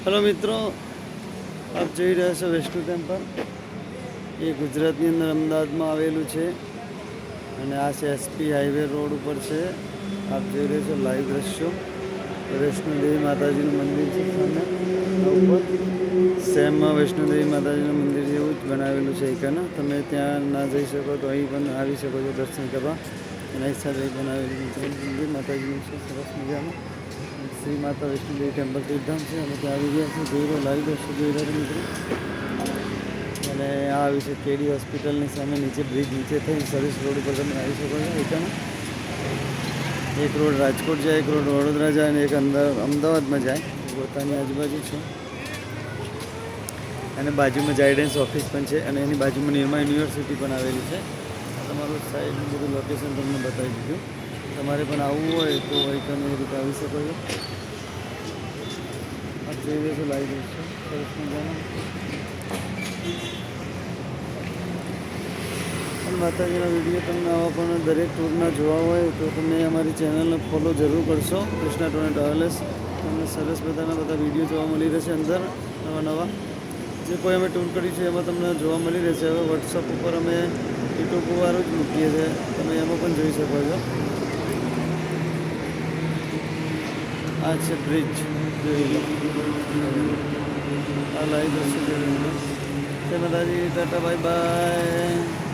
Hello मित्रों, आप જોઈ રહ્યા છો વૈષ્ણુ ટેમ્પલ। એ ગુજરાતની અંદર અમદાવાદમાં આવેલું છે અને આ છે એસપી હાઈવે રોડ ઉપર છે। આપ જોઈ રહ્યા છો લાઈવ દ્રશ્યો। વૈષ્ણોદેવી માતાજીનું મંદિર છે સામે ઉપર। સેમ વૈષ્ણોદેવી માતાજીનું મંદિર જેવું જ બનાવેલું છે એકને। તમે ત્યાં ના જઈ શકો તો અહીં પણ આવી શકો છો દર્શન કરવા। અને એક સાથે બનાવેલું મંદિર માતાજીનું છે સરસ મજાનું। શ્રી માતા વૈષ્ણોદેવી ટેમ્પલ તીર્થધામ છે અને ત્યાં આવી ગયા છે। જોઈ રહ્યો લાઈવ દર્શક જોઈ રહ્યા મિત્રો। અને આ આવ્યું છે કેડી હોસ્પિટલની સામે નીચે બ્રિજ નીચે થઈ સર્વિસ રોડ ઉપર તમે આવી શકો છો એકને। એક રોડ રાજકોટ જાય, એક રોડ વડોદરા જાય અને એક અંદર અમદાવાદમાં જાય। પોતાની આજુબાજુ છે અને બાજુમાં જાયડન્સ ઓફિસ પણ છે અને એની બાજુમાં નિરમા યુનિવર્સિટી પણ આવેલી છે। તમારું સાઈડનું બધું લોકેશન તમને બતાવી દીધું। તમારે પણ આવવું હોય તો અહીં તમે એ રીતે આવી શકો છો। આપ જોઈ રહ્યા છો લાઈવ દર્શન સરસ મજાના। અને માતાજીના વિડીયો તમને આવા પણ દરેક ટૂરના જોવા હોય તો તમે અમારી ચેનલને ફોલો જરૂર કરશો, કૃષ્ણા ટૂર એન્ડ ટ્રાવેલ્સ। તમને સરસ બધા વિડીયો જોવા મળી રહેશે અંદર નવા જે કોઈ અમે ટૂર કરી છે એમાં તમને જોવા મળી રહેશે। હવે વોટ્સઅપ ઉપર અમે યુટ્યુબ વાળું જ મૂકીએ છીએ, તમે એમાં પણ જોઈ શકો છો। આ છે બ્રિજ જોઈ લો, આ લાઈવ દર્શન જોઈ લો। જય માતાજી, ટાટા, બાય બાય।